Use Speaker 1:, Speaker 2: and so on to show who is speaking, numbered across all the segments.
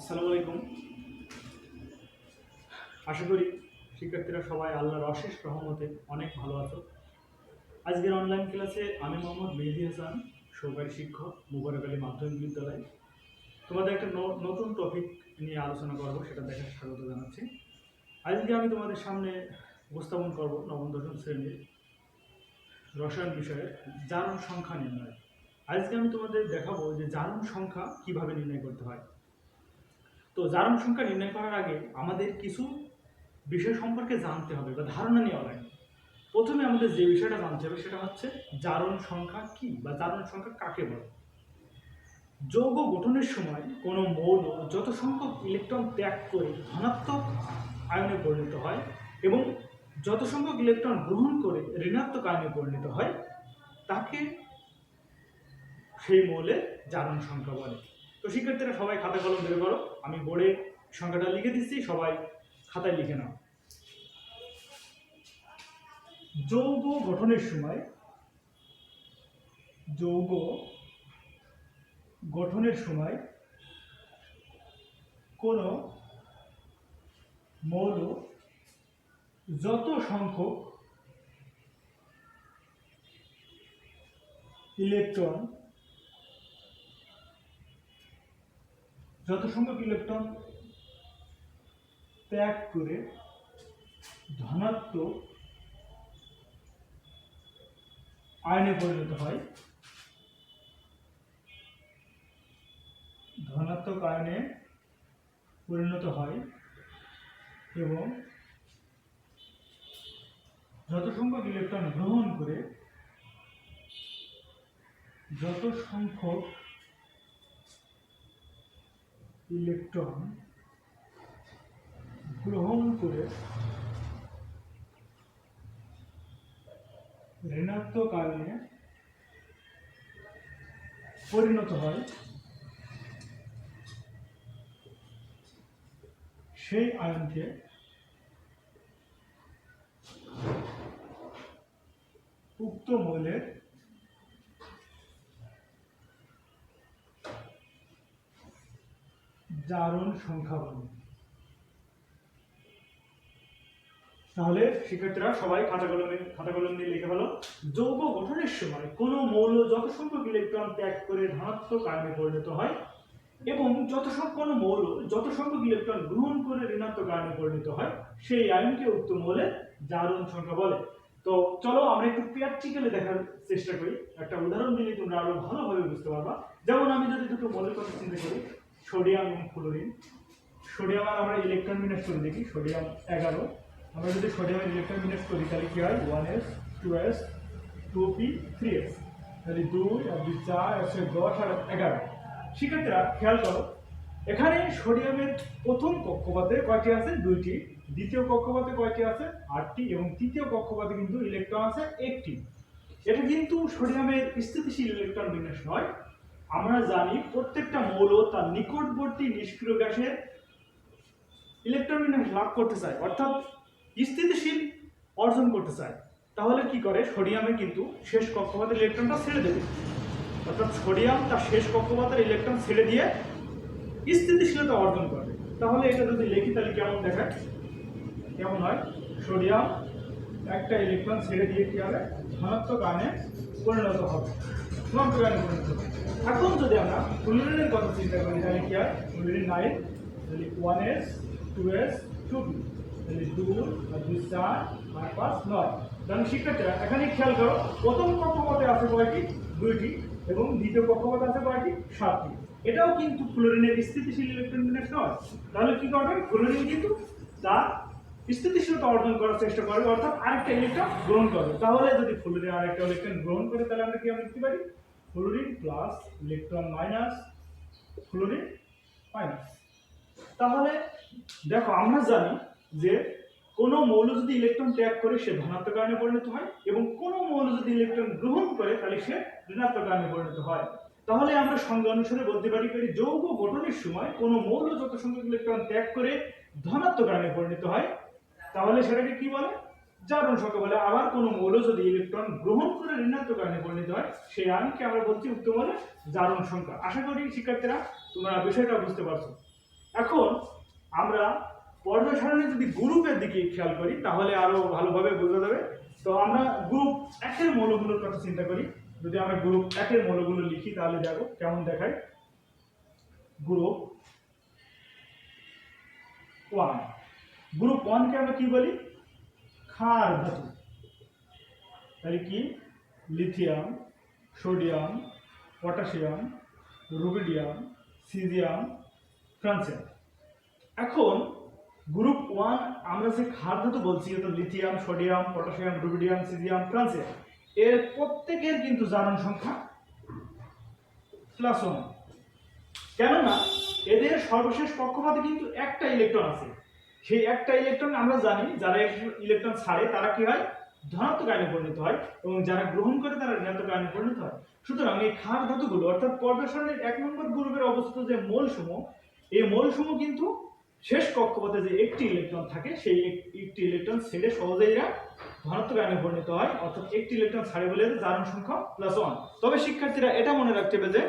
Speaker 1: আসসালামু আলাইকুম। আশা করি শিক্ষার্থীরা সবাই আল্লাহর অশেষ রহমতে অনেক ভালো আছো। আজকের অনলাইন ক্লাসে আমি মোহাম্মদ মেহেদী হাসান, সহকারী শিক্ষক, মুবারক আলী মাধ্যমিক বিদ্যালয়, তোমাদের একটা নতুন টপিক নিয়ে আলোচনা করব, সেটা দেখার স্বাগত জানাচ্ছি। আজকে আমি তোমাদের সামনে উপস্থাপন করব নবম দশম শ্রেণীর রসায়ন বিষয়ের জারণ সংখ্যা নির্ণয়। আজকে আমি তোমাদের দেখাবো যে জারণ সংখ্যা কিভাবে নির্ণয় করতে হয়। তো জারণ সংখ্যা নির্ণয় করার আগে আমাদের কিছু বিষয় সম্পর্কে জানতে হবে বা ধারণা নেওয়া লাগে। প্রথমে আমাদের যে বিষয়টা জানতে হবে সেটা হচ্ছে জারণ সংখ্যা কি বা জারণ সংখ্যা কাকে বলে। যৌগ গঠনের সময় কোনো মৌল যত সংখ্যক ইলেকট্রন ত্যাগ করে ধনাত্মক আয়নে পরিণত হয় এবং যত সংখ্যক ইলেকট্রন গ্রহণ করে ঋণাত্মক আয়নে পরিণত হয় তাকে সেই মৌলের জারণ সংখ্যা বলে। তো শিক্ষার্থীরা সবাই খাতা কলম বের করো, আমি বোর্ডে সংখ্যাটা লিখে দিচ্ছি, সবাই খাতায় লিখে নাও। যৌগ গঠনের সময় কোন মৌল যত সংখ্যক ইলেকট্রন ত্যাগ করে ধনাত্মক আয়নে পরিণত হয় এবং যত সংখ্যক ইলেকট্রন গ্রহণ করে ঋণাত্মক আয়নে পরিণত হয় সেই আয়নকে উক্ত মৌলের জারণ সংখ্যা বলে। তাহলে শিক্ষার্থীরা সবাই খাতা কলম নিয়ে লিখে ফেলো। যৌগ গঠনের সময় কোন মৌল যত সংখ্যক ইলেকট্রন ত্যাগ করে ধনাত্মক আয়নে পরিণত হয় এবং কোনো মৌল যত সংখ্যক ইলেকট্রন গ্রহণ করে ঋণাত্মক আয়নে পরিণত হয় সেই আয়নকে উক্ত মৌলের জারণ সংখ্যা বলে। তো চলো আমরা একটু প্র্যাকটিক্যালি দেখার চেষ্টা করি। একটা উদাহরণ দিলে তোমরা আরো ভালোভাবে বুঝতে পারবা। যেমন আমি যদি দুটো মৌলের কথা চিন্তা করি, সোডিয়াম এবং ফ্লোরিন। সোডিয়াম আর আমরা ইলেকট্রন বিন্যাস করে দেখি, সোডিয়াম 11। আমরা যদি সোডিয়ামের ইলেকট্রন বিন্যাস করি তাহলে কি হয়? 1s 2s 2p 3s, তাহলে 2 আর 2 4 আর 10 আর 11। শিক্ষার্থীরা খেয়াল করো, এখানে সোডিয়ামের প্রথম কক্ষপথে কয়টি আছে? 2টি। দ্বিতীয় কক্ষপথে কয়টি আছে? 8টি। এবং তৃতীয় কক্ষপথে কিন্তু ইলেকট্রন আছে 1টি। এটা কিন্তু সোডিয়ামের স্থিতিশীল ইলেকট্রন বিন্যাস নয়। আমরা জানি প্রত্যেকটা মৌল তার নিকটবর্তী নিষ্ক্রিয় গ্যাসের ইলেকট্রন বিন্যাস লাভ করতে চায়, অর্থাৎ স্থিতিশীল অর্জন করতে চায়। তাহলে কি করে? সোডিয়ামে কিন্তু শেষ কক্ষপথের ইলেকট্রনটা ছেড়ে দেবে, অর্থাৎ সোডিয়াম তার শেষ কক্ষপথের ইলেকট্রন ছেড়ে দিয়ে স্থিতিশীলতা অর্জন করে। তাহলে এটা যদি লিখি তাহলে কেমন হয়? সোডিয়াম একটা ইলেকট্রন ছেড়ে দিয়ে কি হবে? ধনাত্মক আয়নে পরিণত হবে। এখন যদি আমরা ফ্লোরিনের কথা চিন্তা করি তাহলে কি হয়? ফ্লোরিন 9, তাহলে 1s 2s 2p, তাহলে 2 আর 2 4 আর 5 9। তাহলে শিক্ষার্থীরা এখানে খেয়াল করো, প্রথম কক্ষপথে আছে কয়টি? 2টি। এবং দ্বিতীয় কক্ষপথে আছে কয়টি? 7টি। এটাও কিন্তু ফ্লোরিনের স্থিতিশীল ইলেকট্রন বিন্যাস নয়। তাহলে কি করবে? ফ্লোরিন কিন্তু তার স্থিতিশীলতা অর্জন করার চেষ্টা করবে, অর্থাৎ আরেকটা ইলেকট্রন গ্রহণ করবে। তাহলে যদি ফ্লোরিন আরেকটা ইলেকট্রন গ্রহণ করে তাহলে আমরা কি লিখতে পারি? Fluorine plus electron minus fluorine minus. তাহলে দেখো, আমরা জানি যে কোনো মৌল যদি ইলেকট্রন ত্যাগ করে সে ধনাত্মক আয়নে পরিণত হয় এবং কোনো মৌল যদি ইলেকট্রন গ্রহণ করে তাহলে সে ঋণাত্মক আয়নে পরিণত হয়। তাহলে আমরা সংজ্ঞা অনুসারে বলতে পারি যৌগ গঠনের সময় কোনো মৌল যত সংখ্যক ইলেকট্রন ত্যাগ করে ধনাত্মক আয়নে পরিণত হয় তাহলে সেটাকে কি বলে? জারণ সংখ্যা বলে। আবার কোনো মৌল যদি ইলেকট্রন গ্রহণ করে ঋণাত্মক আয়নে পরিণত হয় সেই আয়নকে আমরা বলছি উক্ত মৌলের জারণ সংখ্যা। আশা করি শিক্ষার্থীরা তোমরা বিষয়টা বুঝতে পারছো। এখন আমরা পর্যায় সারণী যদি গ্রুপের দিকে খেয়াল করি তাহলে আরো ভালোভাবে বোঝা যাবে। তো আমরা গ্রুপ একের মৌলগুলোর কথা চিন্তা করি। যদি আমরা গ্রুপ একের মৌলগুলো লিখি তাহলে দেখো কেমন দেখায়। গ্রুপ 1, গ্রুপ 1 কে আমরা কি বলি? ক্ষার ধাতু। তাহলে কি? Lithium, sodium, potassium, rubidium, caesium, francium. এখন গ্রুপ 1 আমরা যে ক্ষার ধাতু বলছি, তো lithium, sodium, potassium, rubidium, caesium, francium, এর প্রত্যেকের কিন্তু জারণ সংখ্যা +1। কেননা এদের সর্বশেষ কক্ষপথে কিন্তু একটা ইলেকট্রন আছে। সেই একটা ইলেকট্রন আমরা জানি যারা ইলেকট্রন ছাড়ে তারা কি হয়? ধনাত্মক আয়নে পরিণত হয়, এবং যারা গ্রহণ করে তারা ঋণাত্মক আয়নে পরিণত হয়। সুতরাং এই ক্ষার ধাতুগুলো অর্থাৎ পর্যায় সারণীর 1 নম্বর গ্রুপের অবস্থিত যে মৌলসমূহ, এই মৌলসমূহ কিন্তু শেষ কক্ষপথে যে একটি ইলেকট্রন থাকে সেই একটি ইলেকট্রন ছেড়ে সহজেই এরা ধনাত্মক আয়নে পরিণত হয়, অর্থাৎ একটি ইলেকট্রন ছাড়ে বলে জারণ সংখ্যা +1। তবে শিক্ষার্থীরা এটা মনে রাখতে হবে যে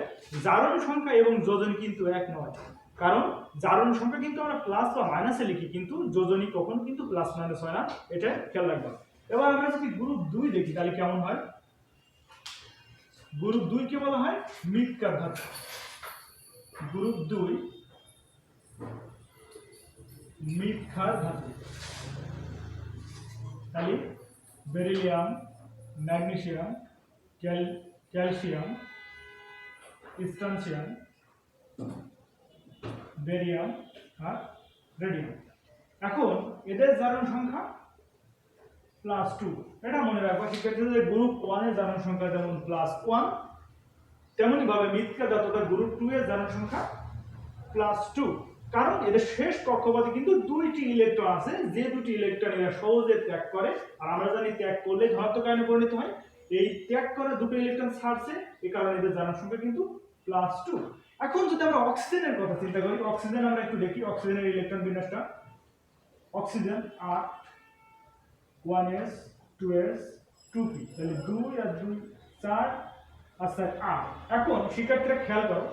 Speaker 1: জারণ সংখ্যা এবং যোজনী কিন্তু এক নয়। কারণ জারণ সংখ্যা কিন্তু আমরা প্লাস বা মাইনাসে লিখি, কিন্তু যোজনী কখনো কিন্তু প্লাস মাইনাস হয় না, এটা খেয়াল রাখবা। এবার আমরা যদি গ্রুপ 2 দেখি তাহলে কেমন হয়। গ্রুপ 2 কে বলা হয় মৃৎকার ধাতু। গ্রুপ 2 মৃৎকার ধাতু। তাহলে beryllium, magnesium, calcium, strontium, barium আর রেডিয়াম। এখন এদের জারণ সংখ্যা +2। এটা মনে রাখবা শিক্ষার্থীদের, গ্রুপ 1 এর জারণ সংখ্যা যেমন +1, তেমনি ভাবে মৃৎকার ধাতুটা গ্রুপ 2 এর জারণ সংখ্যা +2। কারণ এদের শেষ কক্ষপথে কিন্তু দুইটি ইলেকট্রন আছে, যে দুটি ইলেকট্রন এরা সহজে ত্যাগ করে, আর আমরা জানি ত্যাগ করলে ধনাত্মক আয়নে পরিণত হয়। এই ত্যাগ করা দুটো ইলেকট্রন ছাড়ছে, এই কারণে এদের জারণ সংখ্যা কিন্তু +2। এখন যদি আমরা অক্সিজেনের কথা চিন্তা করি, অক্সিজেন আমরা একটু দেখি অক্সিজেনের electron বিন্যাসটা। Oxygen 8, 1s 2s 2p, তাহলে 2 আর 2 4 আর 4 8। এখন শিক্ষার্থীরা খেয়াল করো,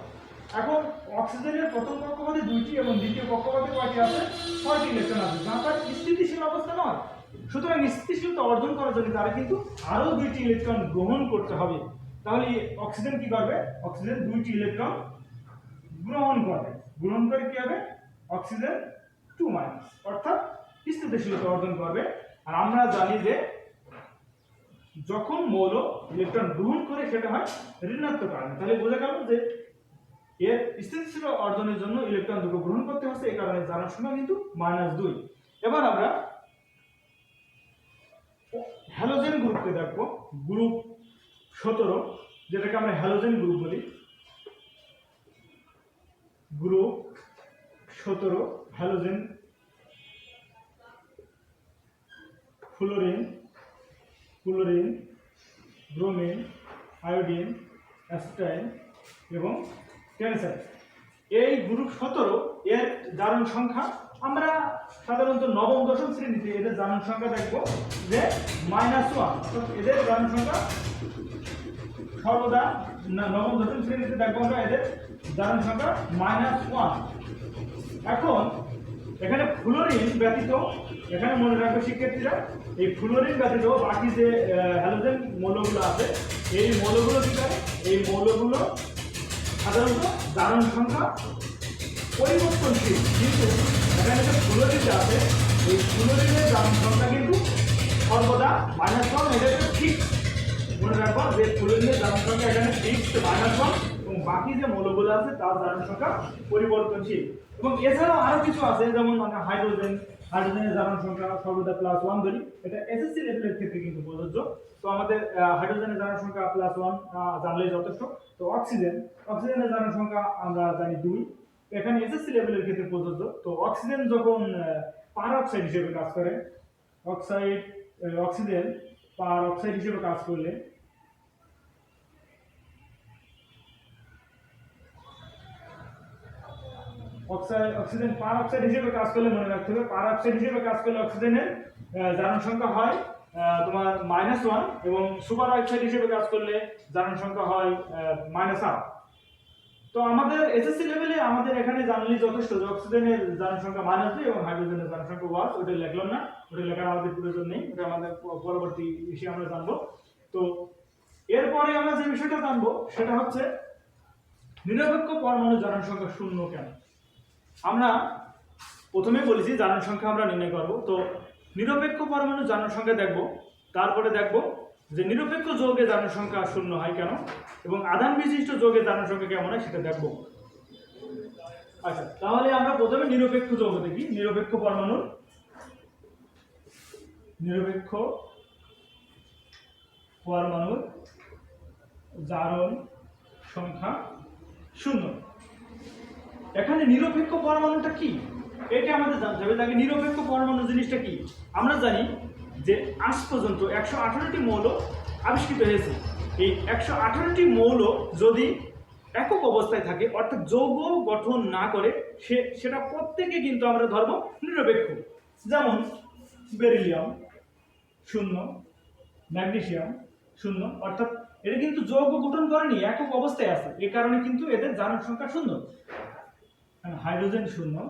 Speaker 1: এখন অক্সিজেনের প্রথম কক্ষপথে 2টি এবং দ্বিতীয় কক্ষপথে কয়টি আছে? 6টি ইলেকট্রন আছে, যা তার স্থিতিশীল অবস্থা নয়। সুতরাং স্থিতিশীলতা অর্জন করার জন্য তারা কিন্তু আরো 2টি ইলেকট্রন গ্রহণ করতে হবে। তাহলে অক্সিজেন কি করবে? অক্সিজেন 2টি ইলেকট্রন গ্রহণ করবে। গ্রহণ করে কি হবে? অক্সিজেন 2-, অর্থাৎ স্থিতিশীলতা অর্জন করবে। আর আমরা জানি যে যখন মৌল ইলেকট্রন গ্রহণ করে সেটা হয় ঋণাত্মক আয়নে। তাহলে বোঝা গেল যে এর স্থিতিশীল অর্জনের জন্য ইলেকট্রন দুটো গ্রহণ করতে হচ্ছে, এই কারণে জারণ সংখ্যা কিন্তু -2। এবার আমরা হ্যালোজেন গ্রুপকে দেখবো, গ্রুপ 17, যেটাকে আমরা হ্যালোজেন গ্রুপ বলি। Group 17 halogen, fluorine, chlorine, bromine, iodine, astatine এবং ক্যালসাইম। এই গ্রুপ 17 এর জারণ সংখ্যা আমরা সাধারণত নবম দশম শ্রেণীতে এদের জারণ সংখ্যা দেখব যে -1। এদের জারণ সংখ্যা সর্বদা নবম দশম শ্রেণীতে দেখবো আমরা এদের জারণ সংখ্যা -1। এখন এখানে ফ্লোরিন ব্যতীত, এখানে মনে রাখবে শিক্ষার্থীরা, এই ফ্লোরিন ব্যতীত বাকি যে হ্যালোজেন মৌলগুলো আছে, এই মৌলগুলো কি করে? এই মৌলগুলো সাধারণত জারণ সংখ্যা পরিবর্তনশীল, কিন্তু এখানে যে ফ্লোরিন আছে এই ফ্লোরিনের জারণ সংখ্যা কিন্তু সর্বদা -1। এটা ঠিক মনে রাখবা যে ফ্লোরিনের জারণ সংখ্যা এখানে ফিক্সড -1, এবং বাকি যে মৌলগুলো আছে তার জারণ সংখ্যা পরিবর্তনশীল। এবং এছাড়াও আরো কিছু আছে, যেমন মানে হাইড্রোজেনের জারণ সংখ্যা সর্বদা +1 ধরি, এটা এসএসসি লেভেলের ক্ষেত্রে কিন্তু প্রযোজ্য। তো আমাদের হাইড্রোজেনের জারণ সংখ্যা +1 জানলেই যথেষ্ট। তো অক্সিজেনের জারণ সংখ্যা আমরা জানি 2, এখানে এসএসসি লেভেলের ক্ষেত্রে প্রযোজ্য। তো অক্সিজেন যখন পার অক্সাইড হিসেবে কাজ করে, অক্সিজেন পার অক্সাইড হিসেবে কাজ করলে অক্সিজেন পার অক্সাইড হিসেবে কাজ করলে মনে রাখতে হবে, পার অক্সাইড হিসেবে কাজ করলে অক্সিজেনের জারণ সংখ্যা হয় তোমার -1, এবং সুপার অক্সাইড হিসেবে কাজ করলে জারণ সংখ্যা হয় -8। তো আমাদের এসএসসি লেভেলে আমাদের এখানে জানলেই যথেষ্ট যে অক্সিজেনের জারণ সংখ্যা -2 এবং হাইড্রোজেনের জারণ সংখ্যা 1, ওটা লিখলাম না, ওটা লেখার আমাদের প্রয়োজন নেই, ওটা আমাদের পরবর্তী বিষয়ে আমরা জানবো। তো এরপরে আমরা যে বিষয়টা জানবো সেটা হচ্ছে নিরপেক্ষ পরমাণু জারণ সংখ্যা 0 কেন। আমরা প্রথমে বলেছি জারণ সংখ্যা আমরা নির্ণয় করব। তো নিরপেক্ষ পরমাণু জারণ সংখ্যা দেখব, তারপরে দেখব যে নিরপেক্ষ যৌগে জারণ সংখ্যা 0 হয় কেন এবং আধান বিশিষ্ট যৌগে জারণ সংখ্যা কেমন হয় সেটা দেখব। আচ্ছা, তাহলে আমরা প্রথমে নিরপেক্ষ যৌগ দেখি। নিরপেক্ষ পরমাণুর জারণ সংখ্যা 0। এখানে নিরপেক্ষ পরমাণুটা কি এটা আমাদের জানতে হবে। তাকে নিরপেক্ষ পরমাণু জিনিসটা কি আমরা জানি যে আজ পর্যন্ত 118টি মৌল আবিষ্কৃত হয়েছে। এই 118টি মৌল যদি একক অবস্থায় থাকে অর্থাৎ যৌগ গঠন না করে সেটা প্রত্যেকে কিন্তু আমরা ধরব নিরপেক্ষ। যেমন বেরিলিয়াম 0, ম্যাগনেসিয়াম 0, অর্থাৎ এটা কিন্তু যৌগ গঠন করেনি, একক অবস্থায় আছে, এই কারণে কিন্তু এদের জারণ সংখ্যা 0। Hydrogen 0,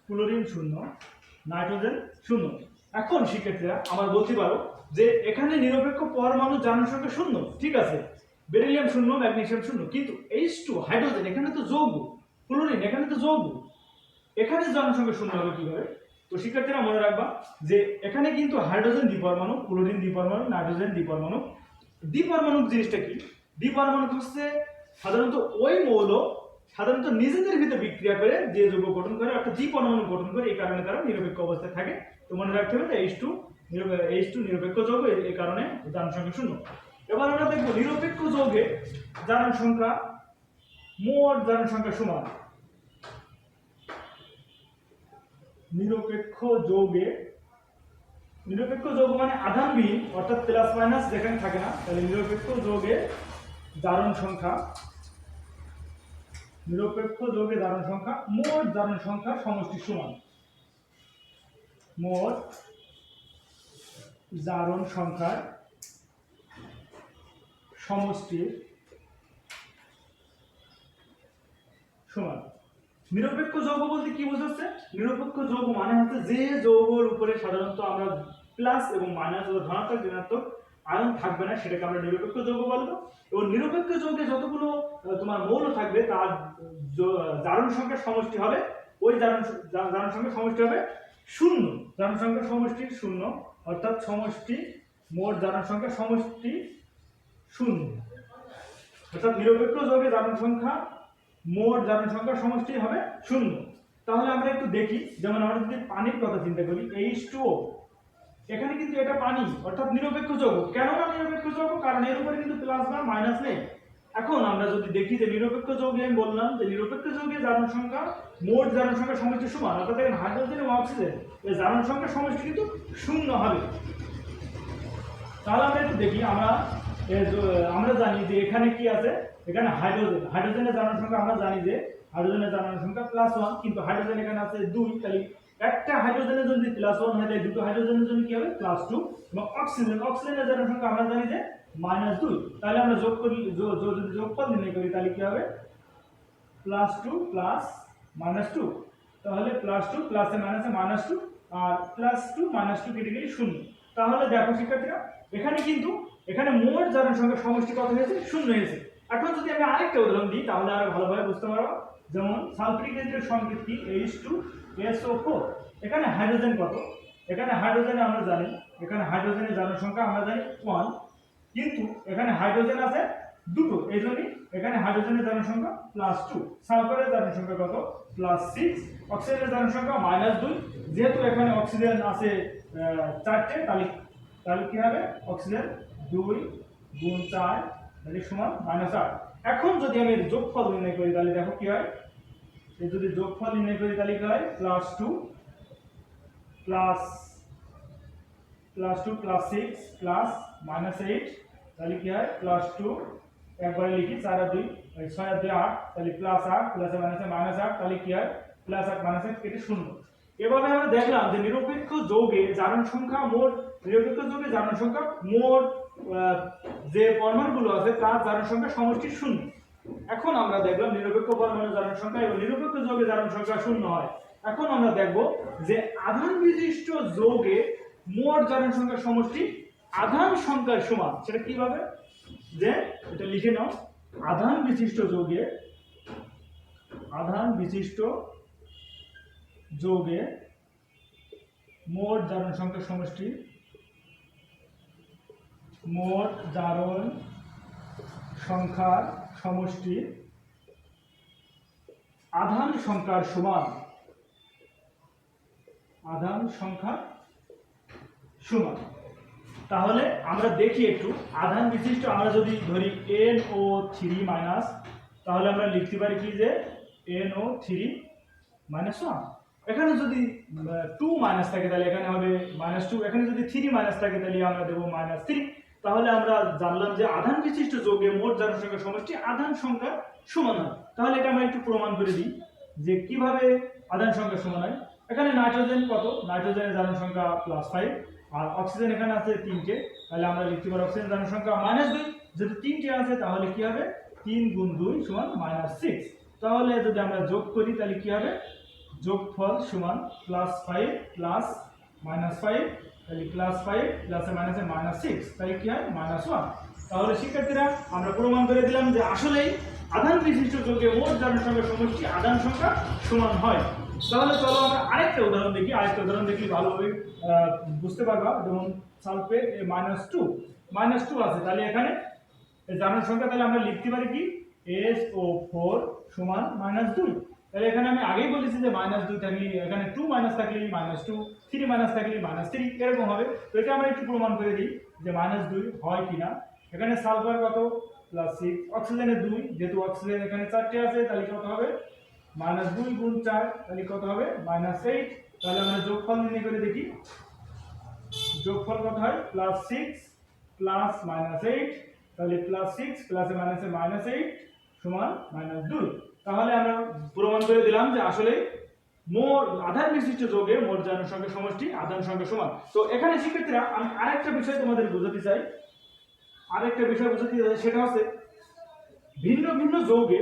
Speaker 1: chlorine 0, nitrogen 0। এখন শিক্ষার্থীরা আমার বলতে পারো যে এখানে নিরপেক্ষ পরমাণু জারণ সংখ্যা 0, ঠিক আছে, বেরিলিয়াম 0, ম্যাগনেসিয়াম 0, কিন্তু H2 হাইড্রোজেন এখানে তো যৌগ, ক্লোরিন এখানে তো যৌগ, এখানে জারণ সংখ্যা 0 হবে কিভাবে? তো শিক্ষার্থীরা মনে রাখবা যে এখানে কিন্তু হাইড্রোজেন দ্বিপরমাণু, ক্লোরিন দ্বিপরমাণু, নাইট্রোজেন দ্বিপরমাণু। দ্বিপরমাণু জিনিসটা কি? দ্বিপরমাণু হচ্ছে সাধারণত ওই মৌল সাধারণত নিজেদের ভিতরে বিক্রিয়া করে যে যৌগ গঠন করে, অর্থাৎ দ্বিপরমাণু গঠন করে, এই কারণে তারা নিরপেক্ষ অবস্থায় থাকে। তো মনে রাখতে হবে যে H2 নিরপেক্ষ যৌগ, এই কারণে জারণ সংখ্যা 0। এবার আমরা দেখব নিরপেক্ষ যৌগে জারণ সংখ্যা মোট জারণ সংখ্যা সমান। নিরপেক্ষ যৌগ মানে আধানবিহীন, অর্থাৎ প্লাস মাইনাস যেখানে থাকে না, তাহলে নিরপেক্ষ যৌগে জারণ সংখ্যা মোট জারণ সংখ্যা সমষ্টি সমান। মোট জারণ সংখ্যার সমষ্টির সমান। নিরপেক্ষ যৌগ বলতে কি বোঝাচ্ছে? নিরপেক্ষ যৌগ মানে হচ্ছে যে যৌগের উপরে সাধারণত আমরা প্লাস এবং মাইনাস ও ধনাত্মক ঋণাত্মক আয়ন থাকবে না, সেটাকে আমরা নিরপেক্ষ যৌগ বলবো। এবং নিরপেক্ষ যৌগে যতগুলো তোমার মৌল থাকবে তার জারণ সংখ্যার সমষ্টি হবে, ওই জারণ সংখ্যার সমষ্টি হবে 0। জারণ সংখ্যার সমষ্টি 0, অর্থাৎ মোট জারণ সংখ্যার সমষ্টি 0, অর্থাৎ নিরপেক্ষ যৌগে জারণ সংখ্যা মোট জারণ সংখ্যার সমষ্টি হবে 0। তাহলে আমরা একটু দেখি, যেমন আমরা যদি পানির কথা চিন্তা করি, H2O, এখানে কিন্তু এটা পানি, অর্থাৎ নিরপেক্ষ যৌগ। কেন না নিরপেক্ষ যৌগ? কারণ এর উপরে কিন্তু প্লাস বা মাইনাস নেই। এখন আমরা যদি দেখি যে নিরপেক্ষ যৌগে আমি বললাম যে নিরপেক্ষ যৌগে জারণ সংখ্যা মোট জারণ সংখ্যার সমষ্টি সমান, অর্থাৎ এখানে হাইড্রোজেন এবং অক্সিজেন এই জারণ সংখ্যার সমষ্টি কিন্তু 0 হবে। তাহলে আমরা একটু দেখি, আমরা জানি যে এখানে কি আছে, এখানে হাইড্রোজেনের জারণ সংখ্যা আমরা জানি যে হাইড্রোজেনের জারণ সংখ্যা +1, কিন্তু হাইড্রোজেন এখানে আছে 2, তাহলে একটা হাইড্রোজেনের যদি +1 হয় তাহলে দুটো হাইড্রোজেনের জন্য কি হবে? +2। এবং অক্সিজেনের জারণ সংখ্যা আমরা জানি যে -2, তাহলে আমরা যদি যোগফল নির্ণয় করি তাহলে কি হবে? +2 প্লাস -2, তাহলে +2 প্লাসে মাইনাসে -2, আর +2 -2 কেটে গেলে 0। তাহলে দেখো শিক্ষার্থীরা এখানে মোট জারণ সংখ্যার সমষ্টি কত হয়েছে? 0 হয়েছে। এখন যদি আমি আরেকটা উদাহরণ দিই তাহলে আরো ভালোভাবে বুঝতে পারবো। যেমন সালফিউরিক অ্যাসিডের সংকেত কি? H2SO4। এখানে হাইড্রোজেন কত? এখানে হাইড্রোজেন আমরা জানি, এখানে হাইড্রোজেনের জারণ সংখ্যা আমরা জানি 1, কিন্তু এখানে হাইড্রোজেন আছে দুটো, এইজন্যই এখানে হাইড্রোজেনের জারণ সংখ্যা +2। সালফারের জারণ সংখ্যা কত? +6। অক্সিজেনের জারণ সংখ্যা -2। যেহেতু এখানে অক্সিজেন আছে 4টে, তাহলে কি হবে? অক্সিজেন 2 গুণ 4 তাহলে সমান -8। এখন যদি আমি এর যোগফল নির্ণয় করি তাহলে দেখো কি হয়। এই যদি যোগফল নির্ণয় করি তাহলে কি হয়? +2 প্লাস +2 + 6 প্লাস -8, তাহলে কি হয়? +2 একবারে লিখি, 4 আর 2 6 আর 2 8, তাহলে +8 প্লাসে মাইনাসে -8, তাহলে কি হয়? +8 -8 কেটে 0। এভাবে আমরা দেখলাম যে নিরপেক্ষ যৌগে জারণ সংখ্যা মোট যে পরমাণুগুলো আছে তার জারণ সংখ্যা সমষ্টি 0। এখন আমরা দেখলাম নিরপেক্ষ পরমাণু জারণ সংখ্যা এবং নিরপেক্ষ যৌগে জারণ সংখ্যা শূন্য হয়। এখন আমরা দেখব যে আধান বিশিষ্ট যৌগে মোট জারণ সংখ্যার সমষ্টি আধান সংখ্যার সমান। সেটা কিভাবে, যে এটা লিখে নাও, আধান বিশিষ্ট যৌগে মোট জারণ সংখ্যার সমষ্টি আধান সংখ্যার সমান। তাহলে আমরা দেখি একটু আধান বিশিষ্ট, আমরা যদি ধরি NO3 তাহলে আমরা লিখতে পারি কি যে NO3-1। এখানে যদি 2 মাইনাস থাকে তাহলে এখানে হবে -2, এখানে যদি 3 মাইনাস থাকে তাহলে আমরা দেব -3। তাহলে আমরা জানলাম যে আধান বিশিষ্ট যৌগে মোট জারণ সংখ্যার সমষ্টি আধান সংখ্যা সমান হয়। তাহলে এটা আমরা একটু প্রমাণ করে দিই যে কিভাবে আধান সংখ্যা সমান হয়। এখানে নাইট্রোজেন কত, নাইট্রোজেনের জারণ সংখ্যা +5 আর অক্সিজেন এখানে আছে 3টে, তাহলে আমরা লিখতে পারি অক্সিজেন জারণ সংখ্যা -2। যদি 3টে আছে তাহলে কি হবে, 3 গুণ 2 সমান -6। তাহলে যদি আমরা যোগ করি তাহলে কি হবে, যোগফল সমান +5 প্লাস -5, তাহলে +5 প্লাসে মাইনাসে -6, তাহলে কি হয় -1। তাহলে শিক্ষার্থীরা আমরা প্রমাণ করে দিলাম যে আসলেই আধান বিশিষ্ট যৌগে মোট জারণ সংখ্যার সমষ্টি আধান সংখ্যা সমান হয়। তাহলে চলো আমরা আরেকটা উদাহরণ দেখি, আরেকটা উদাহরণ দেখলে ভালোভাবে বুঝতে পারবা। যেমন সালফেট -2 আছে, তাহলে এখানে জারণ সংখ্যা তাহলে আমরা লিখতে পারি কি SO4 সমান -2। তাহলে এখানে আমি আগেই বলেছি যে -2 থাকলে এখানে 2 মাইনাস থাকলে -2, 3 মাইনাস থাকলে -3 এরকম হবে। তো এটা আমরা একটু প্রমাণ করে দিই যে -2 হয় কিনা। এখানে সালফার কত +6, অক্সিজেনের 2, যেহেতু অক্সিজেন এখানে 4টে আছে তাহলে কত হবে -2 গুণ 4, তাহলে কত হবে -8। তাহলে আমরা যোগফল নির্ণয় করে দেখি, যোগফল কত হয় +6 প্লাস -8, তাহলে +6 প্লাসে মাইনাসে -8 সমান -2। তাহলে আমরা প্রমাণ করে দিলাম যে আসলে মোট আধান বিশিষ্ট যৌগে মোট জারণ সংখ্যার সমষ্টি আধান সংখ্যা সমান। তো এখানে শিক্ষার্থীরা আমি আরেকটা বিষয় তোমাদের বোঝাতে চাই, সেটা হচ্ছে ভিন্ন ভিন্ন যৌগে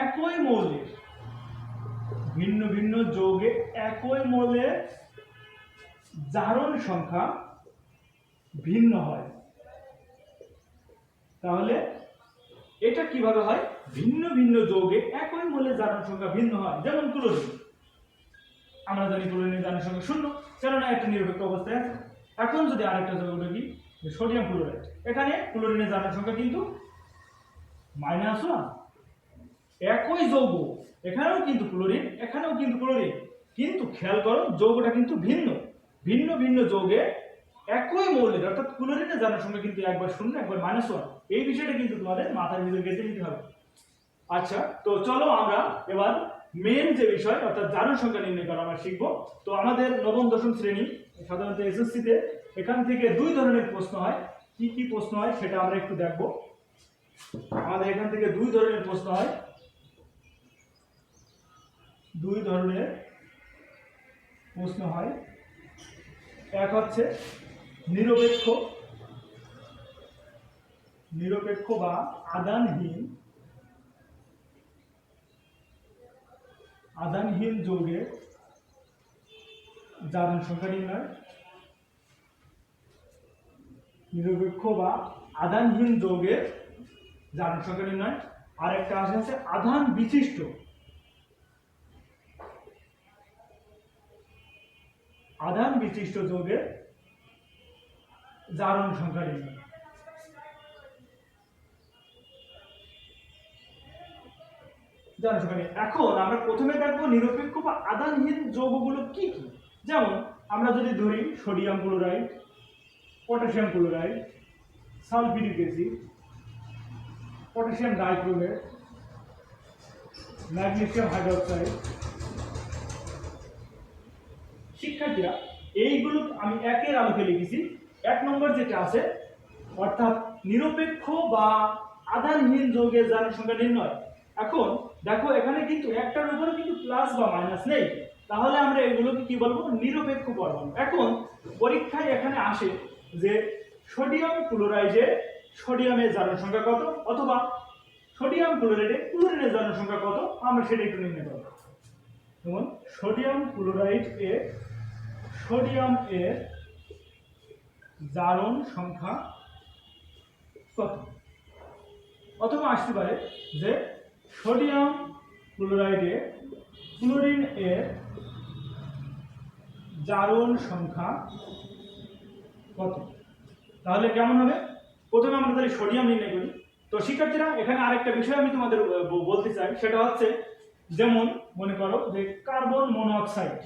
Speaker 1: একই মৌলের জারণ সংখ্যা ভিন্ন হয়। তাহলে এটা কিভাবে হয়, ভিন্ন ভিন্ন যৌগে একই মৌলের জারণ সংখ্যা ভিন্ন হয়। যেমন ক্লোরিন, আমরা জানি ক্লোরিনের জারণ সংখ্যা 0, কেননা একটা নিরপেক্ষ অবস্থায় আছে। এখন যদি আরেকটা যৌগ দেখি সোডিয়াম ক্লোরাইড, এখানে ক্লোরিনের জারণ সংখ্যা কিন্তু -1। একই যৌগ, এখানেও কিন্তু ক্লোরিন, এখানেও কিন্তু ক্লোরিন, কিন্তু খেয়াল করো যৌগটা কিন্তু ভিন্ন ভিন্ন যৌগে একই মৌলের অর্থাৎ ক্লোরিনের জারণ সংখ্যা কিন্তু একবার 0 একবার -1। এই বিষয়টা কিন্তু তোমাদের মাথার ভিতরে গেঁথে নিতে হবে। আচ্ছা, তো চলো আমরা এবার মেন যে বিষয় অর্থাৎ জারণ সংখ্যা নির্ণয় করা আমরা শিখবো। তো আমাদের নবম দশম শ্রেণী সাধারণত এসএসসিতে এখান থেকে 2 ধরনের প্রশ্ন হয়। কি কি প্রশ্ন হয় সেটা আমরা একটু দেখব। আমাদের এখান থেকে 2 ধরনের প্রশ্ন হয়। 2 ধরনের প্রশ্ন হয়। এক হচ্ছে নিরপেক্ষ বা আধানহীন যৌগের জারণ সংখ্যা নির্ণয়। নিরপেক্ষ বা আধানহীন যৌগের জারণ সংখ্যা নির্ণয়। আর একটা আছে আধান বিশিষ্ট যৌগের জারণ সংখ্যা নির্ণয়। এখন আমরা প্রথমে দেখবো নিরপেক্ষ বা আধানহীন যৌগগুলো কি কি। যেমন আমরা যদি ধরি sodium chloride, potassium chloride, sulphuric acid, potassium dichromate, magnesium hydroxide. শিক্ষার্থীরা এইগুলো আমি একের আলোকে লিখেছি। 1 নম্বর যেটা আছে অর্থাৎ নিরপেক্ষ বা আধানহীন যৌগের জারণ সংখ্যা নির্ণয়। এখন দেখো এখানে কিন্তু একটার উপরে কিন্তু প্লাস বা মাইনাস নেই, তাহলে আমরা এগুলোকে কি বলবো, নিরপেক্ষ পরমাণু। এখন পরীক্ষায় এখানে আসে যে সোডিয়াম ক্লোরাইডে সোডিয়ামের জারণ সংখ্যা কত, অথবা সোডিয়াম ক্লোরাইডে ক্লোরিনের জারণ সংখ্যা কত, আমরা সেটা একটু নির্ণয় করব। যেমন সোডিয়াম ক্লোরাইড এ সোডিয়াম এর জারণ সংখ্যা কত, অথবা আসতে পারে যে সোডিয়াম ক্লোরাইডে ক্লোরিন এর জারণ সংখ্যা কত। তাহলে কেমন হবে, প্রথমে আমরা তাহলে সোডিয়াম নির্ণয় করি। তো শিক্ষার্থীরা এখানে আরেকটা বিষয় আমি তোমাদের বলতে চাই, সেটা হচ্ছে যেমন মনে করো যে কার্বন মনোঅক্সাইড।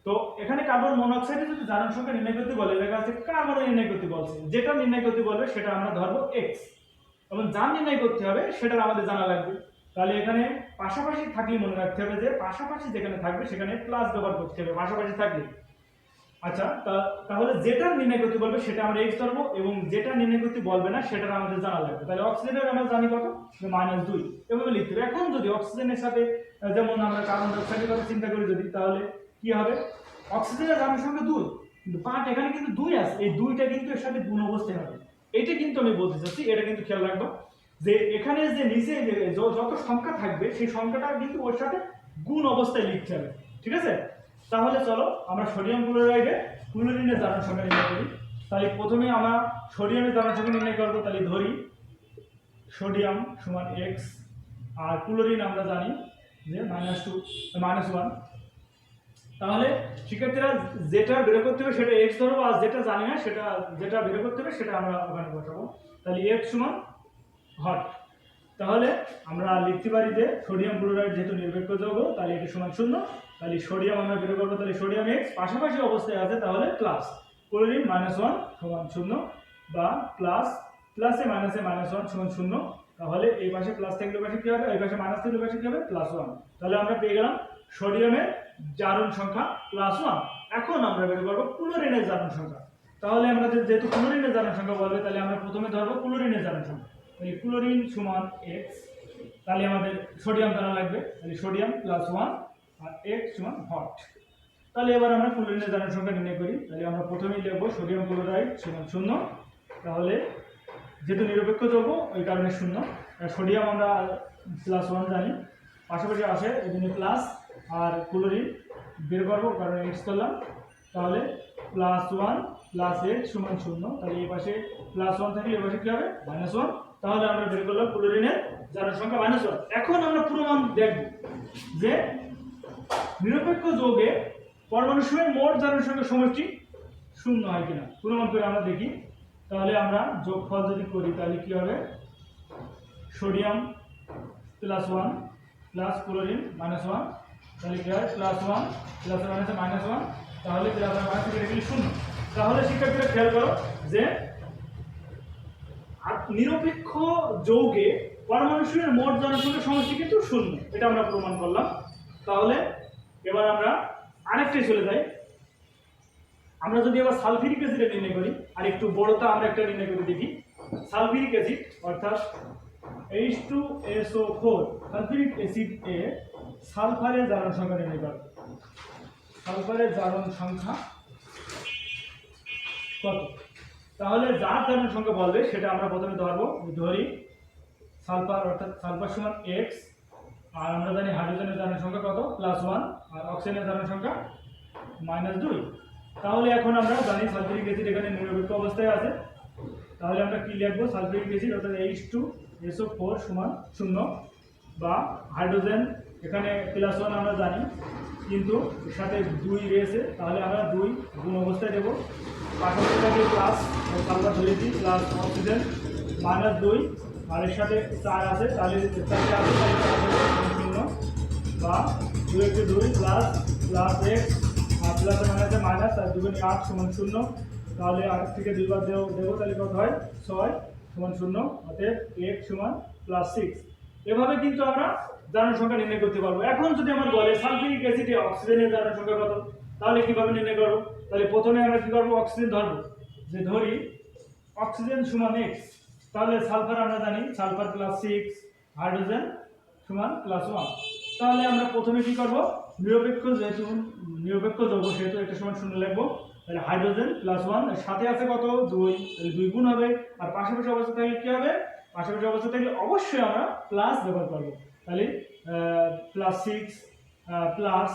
Speaker 1: তো এখানে কার্বন মনোঅক্সাইডের যদি জারণ সংখ্যা নির্ণয় করতে বলে, দেখা যাচ্ছে কার্বন নির্ণয় করতে বলছে, যেটা নির্ণয় করতে বলবে সেটা আমরা ধরবো x, এবং যা নির্ণয় করতে হবে সেটা আমাদের জানা লাগবে। তাহলে এখানে পাশাপাশি থাকলে মনে রাখতে হবে যে পাশাপাশি যেখানে থাকবে সেখানে প্লাস ব্যবহার করতে হবে পাশাপাশি থাকলে। আচ্ছা, তাহলে যেটা নির্ণয় করতে বলবে সেটা আমরা x ধরবো, এবং যেটা নির্ণয় করতে বলবে না সেটা আমাদের জানা লাগবে। তাহলে অক্সিজেনের আমরা জানি কত, -2, এভাবে লিখতে হবে। এখন যদি অক্সিজেনের সাথে যেমন আমরা কার্বন ডাই অক্সাইডের কথা চিন্তা করি যদি, তাহলে কি হবে, অক্সিজেনের জারণ সংখ্যা 2, কিন্তু বাট এখানে কিন্তু 2 আছে, এই 2টা কিন্তু এর সাথে গুণ অবস্থায় হবে। এটা কিন্তু আমি বলতে চাচ্ছি, এটা কিন্তু খেয়াল রাখবো যে এখানে যে নিচে যত সংখ্যা থাকবে সেই সংখ্যাটা কিন্তু ওর সাথে গুণ অবস্থায় লিখতে হবে, ঠিক আছে। তাহলে চলো আমরা সোডিয়াম ক্লোরাইডে ক্লোরিনের জারণ সংখ্যা নির্ণয় করি। তাহলে প্রথমে আমরা সোডিয়ামের জারণ সংখ্যা নির্ণয় করবো। তাহলে ধরি সোডিয়াম সমান x, আর ক্লোরিন আমরা জানি যে -1। তাহলে শিক্ষার্থীরা যেটা বের করতে হবে সেটা x ধরবো, আর যেটা জানি না সেটা যেটা বের করতে হবে সেটা আমরা ওখানে বসাবো। তাহলে x সমান হট। তাহলে আমরা লিখতে পারি যে সোডিয়াম ক্লোরাইড যেহেতু নিরপেক্ষ যৌগ, তাহলে এটি সমান 0। তাহলে সোডিয়াম আমরা বের করবো, তাহলে সোডিয়াম x পাশাপাশি অবস্থায় আছে, তাহলে প্লাস ক্লোরিন -1 সমান 0, বা প্লাস প্লাসে মাইনাসে -1 সমান 0। তাহলে এই পাশে প্লাস থাকলে পাশে কি হবে, এই পাশে মাইনাস থাকলে পাশে কি হবে, +1। তাহলে আমরা পেয়ে গেলাম সোডিয়ামের জারণ সংখ্যা +1। এখন আমরা বের করবো ক্লোরিনের জারণ সংখ্যা। তাহলে আমরা যেহেতু ক্লোরিনের জারণ সংখ্যা বলবে, তাহলে আমরা প্রথমে ধরবো ক্লোরিনের জারণ সংখ্যা। তাহলে ক্লোরিন সমান x, তাহলে আমাদের সোডিয়াম জানা লাগবে, তাহলে সোডিয়াম +1 আর x সমান হট। তাহলে এবার আমরা ক্লোরিনের জারণ সংখ্যা নির্ণয় করি। তাহলে আমরা প্রথমেই লিখবো সোডিয়াম ক্লোরাইড সমান 0। তাহলে যেহেতু নিরপেক্ষ যৌগ ওই কারণে 0। সোডিয়াম আমরা +1 জানি, পাশাপাশি আসে এই জন্য প্লাস, আর ক্লোরিন বের করবো কারণ x করলাম। তাহলে +1 + x সমান 0। তাহলে এই পাশে +1 থাকলে এই পাশে কি হবে, -1। তাহলে আমরা বের করলাম ক্লোরিনের জারণ সংখ্যা -1। এখন আমরা প্রমাণ দেখব যে নিরপেক্ষ যৌগে পরমাণু সময়ের মোট জারণ সংখ্যা সমষ্টি 0 হয় কিনা, প্রমাণ করে আমরা দেখি। তাহলে আমরা যোগফল যদি করি তাহলে কি হবে, সোডিয়াম +1 প্লাস ক্লোরিন -1, তাহলে কি হয় +1 +1 আছে -1, তাহলে +1 থেকে গেলে 0। তাহলে শিক্ষার্থীরা খেয়াল করো যে নিরপেক্ষ যৌগে পরমাণু সময়ের মোট জারণ সংখ্যা সমষ্টি কিন্তু 0, এটা আমরা প্রমাণ করলাম। তাহলে এবার আমরা আরেকটাই চলে যাই। আমরা যদি এবার সালফিউরিক অ্যাসিড নির্ণয় করি, আর একটু বড়টা আমরা একটা নির্ণয় করে দেখি। সালফিউরিক অ্যাসিড অর্থাৎ H2SO4, সালফিউরিক অ্যাসিড এ সালফারের জারণ সংখ্যা নির্ণয় করো। সালফারের জারণ সংখ্যা কত। তাহলে যার জারণ সংখ্যা বলবে সেটা আমরা প্রথমে ধরি সালফার, অর্থাৎ সালফার সমান x, আর আমরা জানি হাইড্রোজেনের জারণ সংখ্যা কত, +1, আর অক্সিজেনের জারণ সংখ্যা -2। তাহলে এখন আমরা জানি সালফিউরিক অ্যাসিড এখানে নিরপেক্ষ অবস্থায় আছে। তাহলে আমরা কি লিখবো, সালফিউরিক অ্যাসিড অর্থাৎ H2SO4 সমান 0, বা হাইড্রোজেন এখানে +1 আমরা জানি, কিন্তু এর সাথে 2 রয়েছে, তাহলে আমরা 2 গুণ অবস্থায় দেবো। পাশাপাশি থাকে প্লাস, সালফার ধরেছি, প্লাস অক্সিজেন -2, আর এর সাথে 4 আছে, তাহলে 4 আছে 0, বা 2 × 2 প্লাস x, আর প্লাসে মাইনাসে মাইনাস, আর 2 × 8 সমান 0। তাহলে 8 থেকে 2 বার দেবো, তাহলে কত হয়, 6 সমান 0, অতএব x সমান +6। এভাবে কিন্তু আমরা জারণ সংখ্যা নির্ণয় করতে পারবো। এখন যদি আমার বলে সালফিউরিক অ্যাসিডে অক্সিজেনের জারণ সংখ্যা কত, তাহলে কিভাবে নির্ণয় করবো। তাহলে প্রথমে আমরা কি করবো, অক্সিজেন ধরবো, যে ধরি অক্সিজেন সমান x। তাহলে সালফার আমরা জানি সালফার +6, হাইড্রোজেন সমান +1। তাহলে আমরা প্রথমে কি করব, নিরপেক্ষ যৌগ সেহেতু এটা সমান 0 লিখবো। তাহলে হাইড্রোজেন +1 এর সাথে আছে কত 2, তাহলে 2 গুণ হবে। আর পাশাপাশি অবস্থা থাকলে কি হবে, পাশাপাশি অবস্থা থাকলে অবশ্যই আমরা প্লাস ব্যবহার করব। তাহলে +6 প্লাস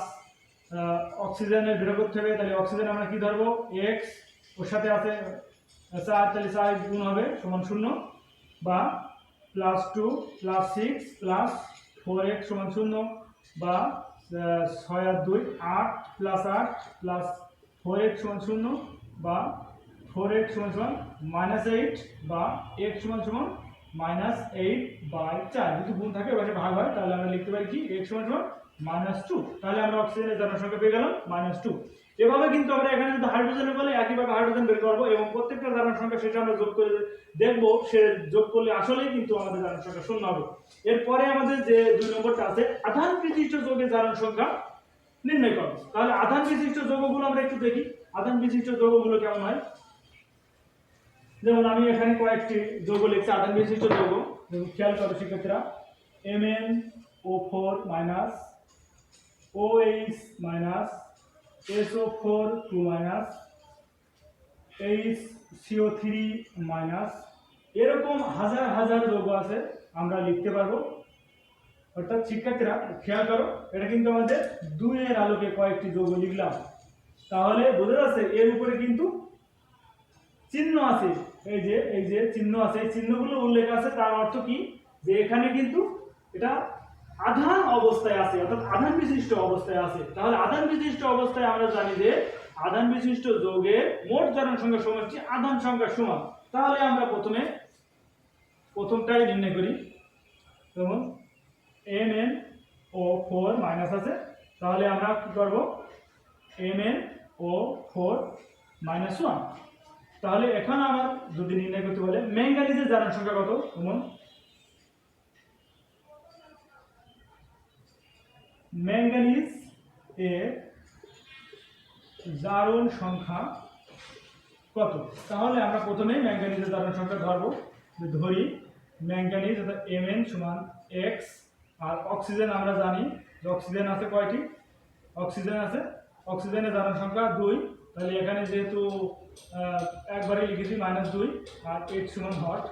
Speaker 1: অক্সিজেনের বের করতে হবে, তাহলে অক্সিজেন আমরা কি ধরবো x, ওর সাথে আছে 4, তাহলে 4 গুণ হবে সমান 0, বা +2 +6 4x সমান 0, বা 6 আর 2 8 +8 4x সমান 0, বা 4x সমান -8, বা x সমান -8/4। যদি গুণ থাকে ওই পাশে ভাগ হয় তাহলে আমরা লিখতে পারি কি x সমান -2। তাহলে আমরা অক্সিজেনের জারণ সংখ্যা পেয়ে গেলাম -2। এভাবে কিন্তু আমরা এখানে যদি হাইড্রোজেনের বলে একইভাবে হাইড্রোজেন বের করব এবং প্রত্যেকটা জারণ সংখ্যা সেটা আমরা যোগ করে দেখব, সে যোগ করলে আসলেই কিন্তু আমাদের জারণ সংখ্যা 0 হবে। এরপরে আমাদের যে 2 নম্বরটা আছে আধান বিশিষ্ট যৌগের জারণ সংখ্যা নির্ণয় করব। তাহলে আধান বিশিষ্ট যৌগগুলো আমরা একটু দেখি, আধান বিশিষ্ট যৌগগুলো কেমন হয়। যেমন আমি এখানে কয়েকটি যৌগ লিখছি আধান বিশিষ্ট যৌগ, খেয়াল করো শিক্ষার্থীরা। MnO4 OH SO4 2 HCO3 এরকম হাজার হাজার যৌগ আছে আমরা লিখতে পারবো। অর্থাৎ শিক্ষার্থীরা খেয়াল করো, এটা কিন্তু আমাদের 2 এর আলোকে কয়েকটি যৌগ লিখলাম। তাহলে বোঝা যাচ্ছে এর উপরে কিন্তু চিহ্ন আছে, এই যে চিহ্ন আছে, এই চিহ্নগুলো উল্লেখ আছে। তার অর্থ কি, যে এখানে কিন্তু এটা আধান অবস্থায় আছে, অর্থাৎ আধান বিশিষ্ট অবস্থায় আছে। তাহলে আধান বিশিষ্ট অবস্থায় আমরা জানি যে আধান বিশিষ্ট যৌগের মোট জারণ সংখ্যা সমষ্টি আধান সংখ্যার সমান। তাহলে আমরা প্রথমটাই নির্ণয় করি। যেমন MnO4 আছে, তাহলে আমরা কি করব, MnO4 -1। তাহলে এখন আমার যদি নির্ণয় করতে বলে ম্যাঙ্গানিজের জারণ সংখ্যা কত, যেমন ম্যাঙ্গানিজ এর জারণ সংখ্যা কত। তাহলে আমরা প্রথমে ম্যাঙ্গানিজের জারণ সংখ্যা ধরি ম্যাঙ্গানিজ অর্থাৎ Mn সমান x। আর অক্সিজেন আমরা জানি যে অক্সিজেন আছে কয়টি, অক্সিজেনের জারণ সংখ্যা 2। তাহলে এখানে যেহেতু একবারে লিখেছি -2 আর H সমান হট,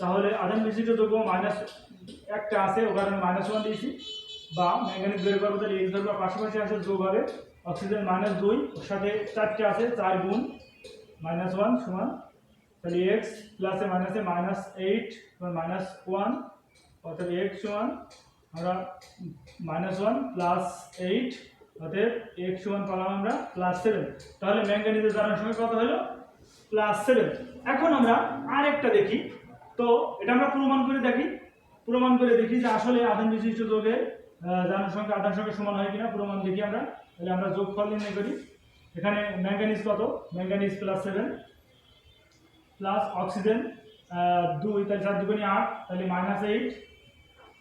Speaker 1: তাহলে আধান বিশিষ্ট যৌগ একটা আছে ও কারণে -1 দিয়েছি। বা ম্যাঙ্গানিজ বের করবো, তাহলে x ধরবো, পাশাপাশি আসে যোগ হবে অক্সিজেন -2, ওর সাথে 4টে আছে, 4 গুণ -1 সমান, তাহলে x প্লাসে মাইনাসে -8 -1, অর্থাৎ x সমান আমরা -1 + 8, অতএব x সমান পেলাম আমরা +7। তাহলে ম্যাঙ্গানিজের জারণ সংখ্যা কত হলো, +7। এখন আমরা আরেকটা দেখি, তো এটা আমরা প্রমাণ করে দেখি যে আসলে আধান বিশিষ্ট যৌগের জারণ সংখ্যা আধান সংখ্যা সমান হয় কিনা। প্রমাণ দেখি আমরা, তাহলে আমরা যোগফল নির্ণয় করি। এখানে ম্যাঙ্গানিজ কত, ম্যাঙ্গানিজ +7 প্লাস অক্সিজেন 2, তাহলে 4 2 8, তাহলে -8,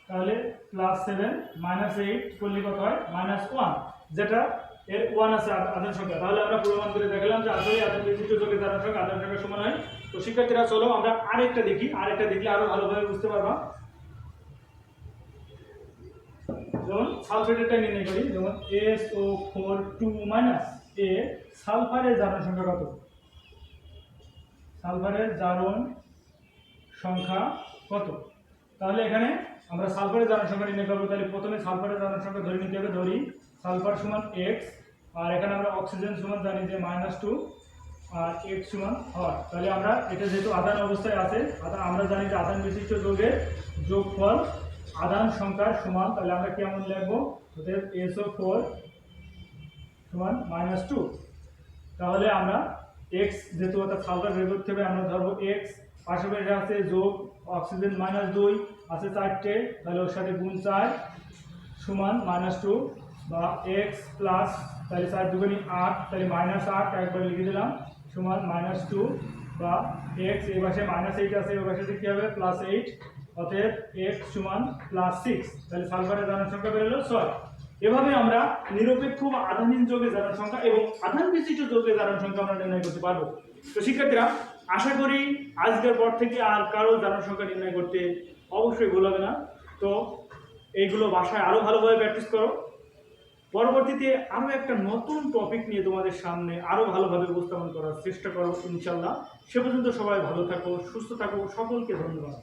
Speaker 1: তাহলে +7 -8 করলে কত হয় -1, যেটা এর 1 আছে আধান সংখ্যা। তাহলে আমরা প্রমাণ করে দেখালাম যে আসলে আধান বিশিষ্ট যৌগের জারণ সংখ্যা আধান সংখ্যা সমান হয়। তো শিক্ষার্থীরা চলো আমরা আরেকটা দেখি, দেখলে আরো ভালোভাবে বুঝতে পারবা। যেমন সালফেটেরটা নির্ণয় করি, যেমন SO4 2 এ সালফারের জারণ সংখ্যা কত, সালফারের জারণ সংখ্যা কত। তাহলে এখানে আমরা সালফারের জারণ সংখ্যা নির্ণয় করব। তাহলে প্রথমে সালফারের জারণ সংখ্যা ধরে নিতে হবে, ধরি সালফার সমান x, আর এখানে আমরা অক্সিজেন সমান জানি যে -2 আর x সমান হট। তাহলে আমরা এটা যেহেতু আধান অবস্থায় আছে, আমরা জানি যে আধান বিশিষ্ট যৌগের যোগফল আধান সংখ্যার সমান। তাহলে আমরা কেমন লিখবো, অতএব SO4 সমান -2। তাহলে আমরা x যেহেতু অর্থাৎ সালফার বের করতে হবে, আমরা ধরবো x, পাশাপাশি আছে যোগ অক্সিজেন -2 আছে 4টে, তাহলে ওর সাথে গুণ 4 সমান -2, বা x প্লাস, তাহলে 4 2 8, তাহলে -8 একবার লিখে দিলাম সমান -2, বা x এই পাশে -8 আছে, ওই পাশে কি হবে +8, অতএব x সমান +6। তাহলে সালফারের জারণ সংখ্যা বের হলো 6। এভাবে আমরা নিরপেক্ষ বা আধানহীন যৌগের জারণ সংখ্যা এবং আধান বিশিষ্ট যৌগের জারণ সংখ্যা আমরা নির্ণয় করতে পারবো। তো শিক্ষার্থীরা আশা করি আজকের পর থেকে আর কারো জারণ সংখ্যা নির্ণয় করতে অবশ্যই ভুল হবে না। তো এইগুলো বাসায় আরও ভালোভাবে প্র্যাকটিস করো। পরবর্তীতে আরও একটা নতুন টপিক নিয়ে তোমাদের সামনে আরও ভালোভাবে উপস্থাপন করার চেষ্টা করো ইনশাল্লাহ। সে পর্যন্ত সবাই ভালো থাকো, সুস্থ থাকো, সকলকে ধন্যবাদ।